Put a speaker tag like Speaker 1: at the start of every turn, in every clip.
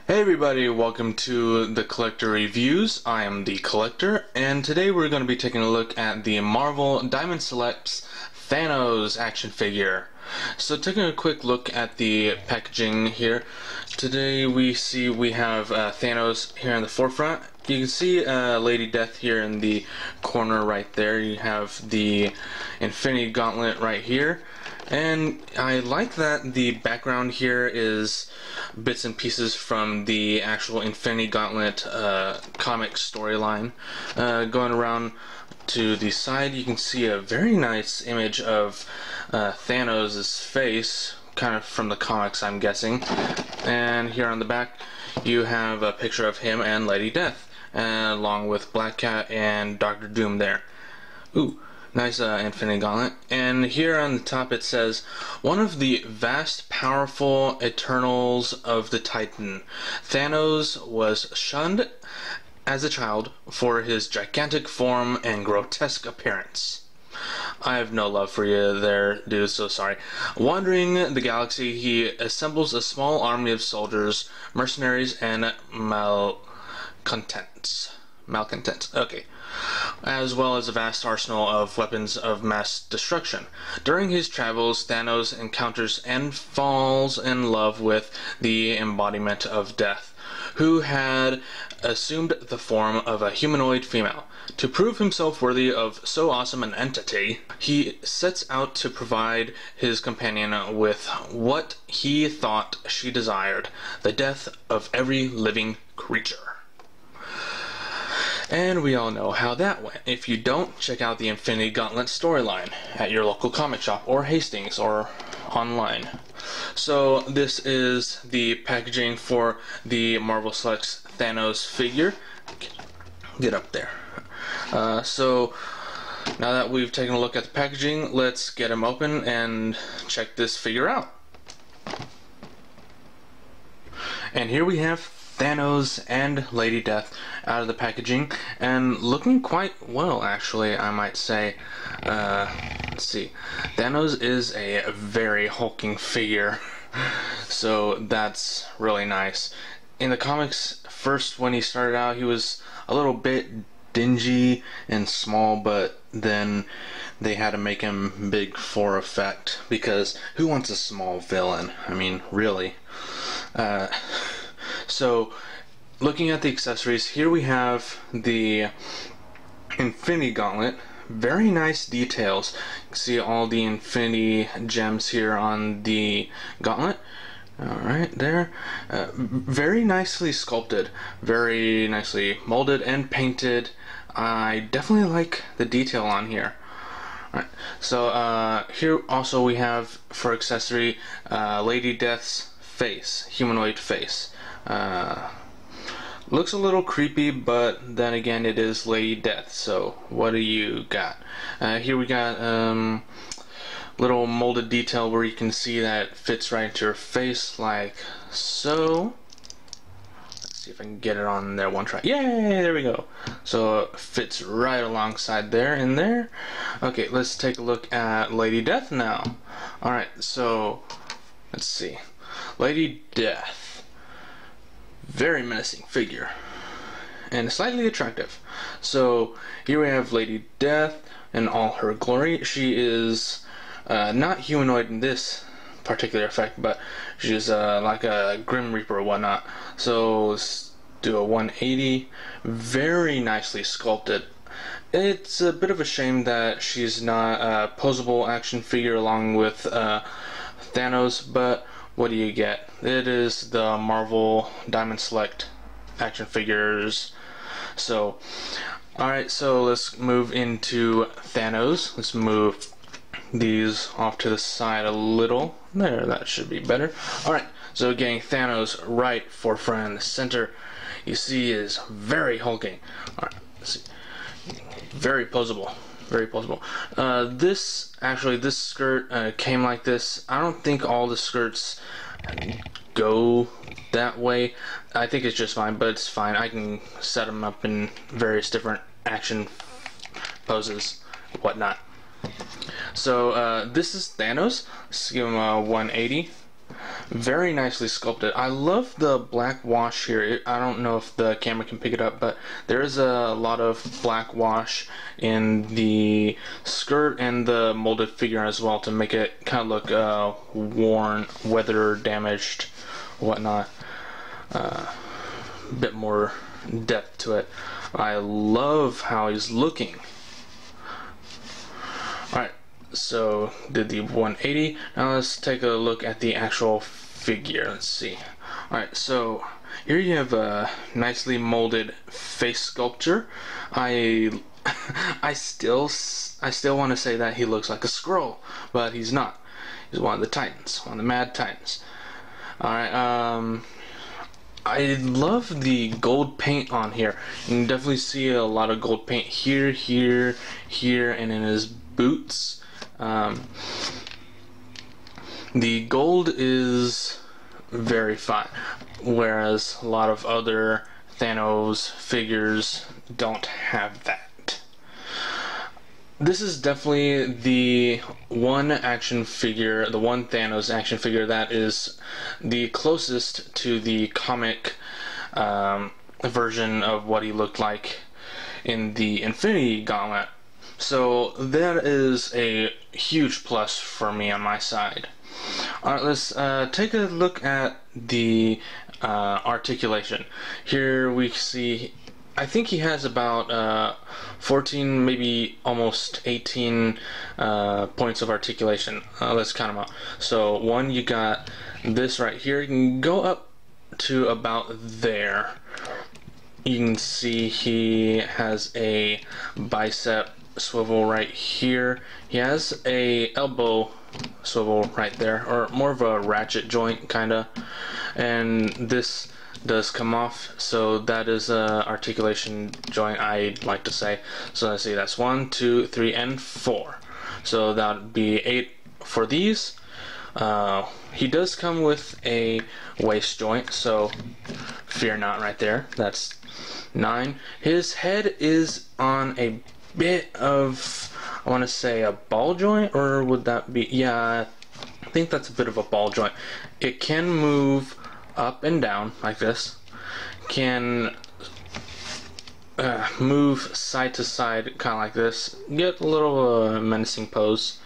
Speaker 1: Hey everybody, welcome to the Collector Reviews. I am the Collector, and today we're going to be taking a look at the Marvel Diamond Selects Thanos action figure. So taking a quick look at the packaging here, today we have Thanos here in the forefront. You can see Lady Death here in the corner right there. You have the Infinity Gauntlet right here. And I like that the background here is bits and pieces from the actual Infinity Gauntlet comic storyline. Going around to the side, you can see a very nice image of Thanos' face, kind of from the comics, I'm guessing. And here on the back, you have a picture of him and Lady Death, along with Black Cat and Dr. Doom there. Ooh. Nice Infinity Gauntlet. And here on the top it says, one of the vast, powerful Eternals of the Titan. Thanos was shunned as a child for his gigantic form and grotesque appearance. I have no love for you there, dude, so sorry. Wandering the galaxy, he assembles a small army of soldiers, mercenaries, and malcontents. Okay. As well as a vast arsenal of weapons of mass destruction. During his travels, Thanos encounters and falls in love with the embodiment of death, who had assumed the form of a humanoid female. To prove himself worthy of so awesome an entity, he sets out to provide his companion with what he thought she desired, the death of every living creature. And we all know how that went. If you don't, check out the Infinity Gauntlet storyline at your local comic shop or Hastings or online. So this is the packaging for the Marvel Selects Thanos figure. Get up there. So now that we've taken a look at the packaging, let's get them open and check this figure out. And here we have Thanos and Lady Death out of the packaging, and looking quite well, actually, I might say. Let's see. Thanos is a very hulking figure, so that's really nice. In the comics, first when he started out, he was a little bit dingy and small, but then they had to make him big for effect, because who wants a small villain? I mean, really. So, looking at the accessories, here we have the Infinity Gauntlet. Very nice details. You can see all the Infinity gems here on the gauntlet. Alright, there. Very nicely sculpted, very nicely molded and painted. I definitely like the detail on here. Alright, so here also we have, for accessory, Lady Death's face, humanoid face. Looks a little creepy, but then again it is Lady Death, so what do you got? Here we got little molded detail where you can see that it fits right into her face like so. Let's see if I can get it on there one try. Yay! There we go. So it fits right alongside there and there. Okay, let's take a look at Lady Death now. Alright, so let's see. Lady Death. Very menacing figure and slightly attractive. So here we have Lady Death in all her glory. She is not humanoid in this particular effect, but she's like a Grim Reaper or whatnot. So let's do a 180. Very nicely sculpted. It's a bit of a shame that she's not a posable action figure along with Thanos, but what do you get? It is the Marvel Diamond Select action figures. So, alright, so let's move into Thanos. Let's move these off to the side a little. There, that should be better. Alright, so getting Thanos right forefront in the center. You see is very hulking. Alright, let's see. Very posable. Very posable. This skirt came like this. I don't think all the skirts go that way. I think it's just fine, but it's fine. I can set them up in various different action poses, whatnot. So this is Thanos. Let's give him a 180. Very nicely sculpted. I love the black wash here. I don't know if the camera can pick it up, but there is a lot of black wash in the skirt and the molded figure as well to make it kind of look worn, weather damaged, whatnot. Bit more depth to it. I love how he's looking. Alright, so did the 180. Now let's take a look at the actual figure. Let's see. Alright, so here you have a nicely molded face sculpture. I still want to say that he looks like a Skrull, but he's not. He's one of the Titans, one of the Mad Titans. Alright, I love the gold paint on here. You can definitely see a lot of gold paint here, here, here, and in his boots. The gold is very fine, whereas a lot of other Thanos figures don't have that. This is definitely the one action figure, the one Thanos action figure that is the closest to the comic version of what he looked like in the Infinity Gauntlet. So that is a huge plus for me on my side. Alright, let's take a look at the articulation. Here we see, I think he has about 14, maybe almost 18 points of articulation. Let's count them out. So one, you got this right here. You can go up to about there. You can see he has a bicep swivel right here. He has a elbow swivel right there, or more of a ratchet joint kinda, and this does come off, so that is a articulation joint, I'd like to say. So let's see, that's 1, 2, 3, and 4. So that would be 8 for these. He does come with a waist joint, so fear not right there. That's 9. His head is on a bit of, I want to say, a ball joint, or would that be, yeah, I think that's a bit of a ball joint. It can move up and down like this, can move side to side kind of like this, get a little menacing pose,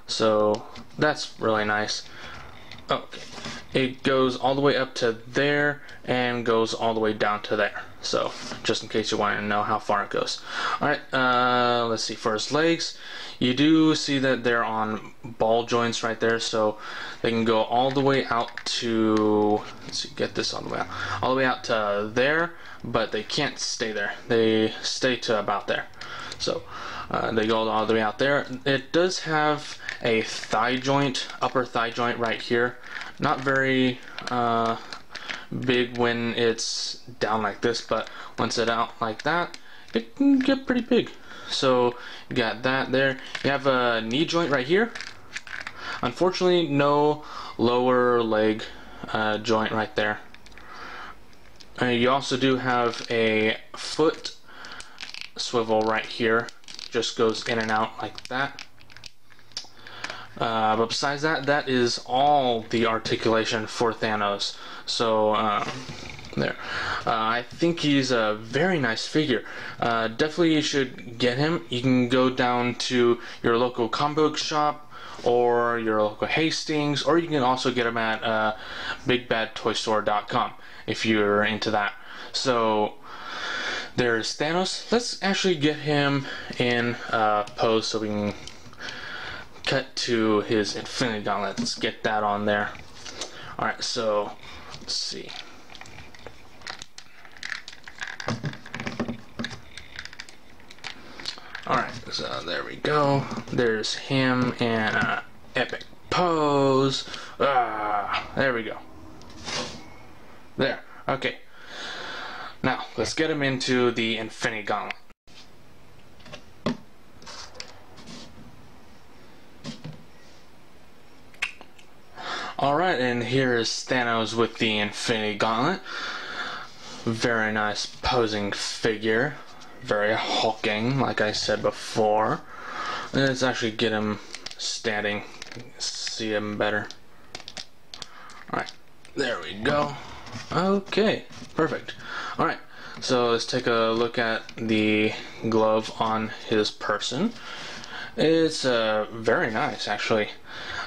Speaker 1: so that's really nice. Okay, it goes all the way up to there and goes all the way down to there, so just in case you want to know how far it goes. Alright, let's see, for his legs, you do see that they're on ball joints right there, so they can go all the way out to, let's see, get this all the way out, all the way out to there, but they can't stay there. They stay to about there. So they go all the way out there. It does have a thigh joint, upper thigh joint right here. Not very big when it's down like this, but once it's out like that, it can get pretty big. So you got that there. You have a knee joint right here. Unfortunately, no lower leg joint right there. You also do have a foot swivel right here. Just goes in and out like that. But besides that, that is all the articulation for Thanos. So there. I think he's a very nice figure. Definitely you should get him. You can go down to your local comic book shop or your local Hastings, or you can also get them at bigbadtoystore.com if you're into that. So there's Thanos. Let's actually get him in pose so we can cut to his Infinity Gauntlet. Let's get that on there. Alright, so let's see. Alright, so there we go. There's him in an epic pose. There we go. There. Okay. Now, let's get him into the Infinity Gauntlet. Alright, and here is Thanos with the Infinity Gauntlet. Very nice posing figure. Very hulking, like I said before. Let's actually get him standing, see him better. Alright, there we go. Okay, perfect. Alright, so let's take a look at the glove on his person. It's very nice, actually.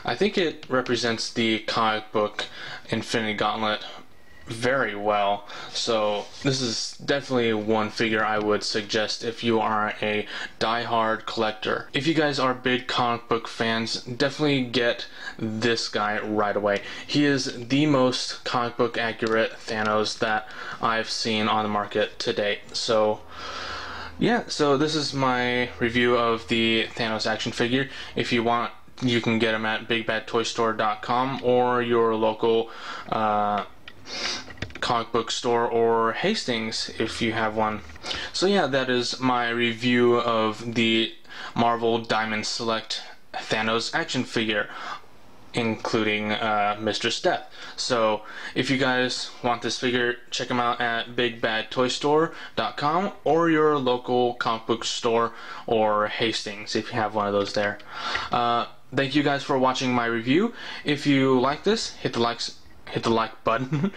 Speaker 1: I think it represents the comic book Infinity Gauntlet very well. So this is definitely one figure I would suggest if you are a die-hard collector. If you guys are big comic book fans, definitely get this guy right away. He is the most comic book accurate Thanos that I've seen on the market to date. So yeah, so this is my review of the Thanos action figure. If you want, you can get him at bigbadtoystore.com or your local comic book store or Hastings if you have one. So yeah, that is my review of the Marvel Diamond Select Thanos action figure, including Mistress Death. So if you guys want this figure, check them out at bigbadtoystore.com or your local comic book store or Hastings if you have one of those there. Thank you guys for watching my review. If you like this, hit the like button.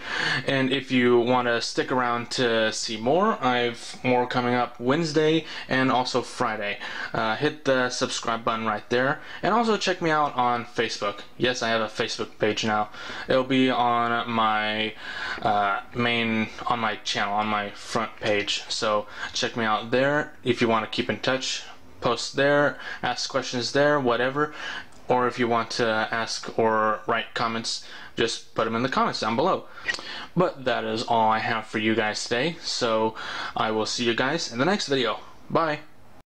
Speaker 1: And if you want to stick around to see more, I've more coming up Wednesday and also Friday. Hit the subscribe button right there, and also check me out on Facebook. Yes, I have a Facebook page now. It'll be on my on my channel, on my front page, so check me out there if you want to keep in touch. Post there, ask questions there, whatever. Or if you want to ask or write comments, just put them in the comments down below. But that is all I have for you guys today, so I will see you guys in the next video. Bye!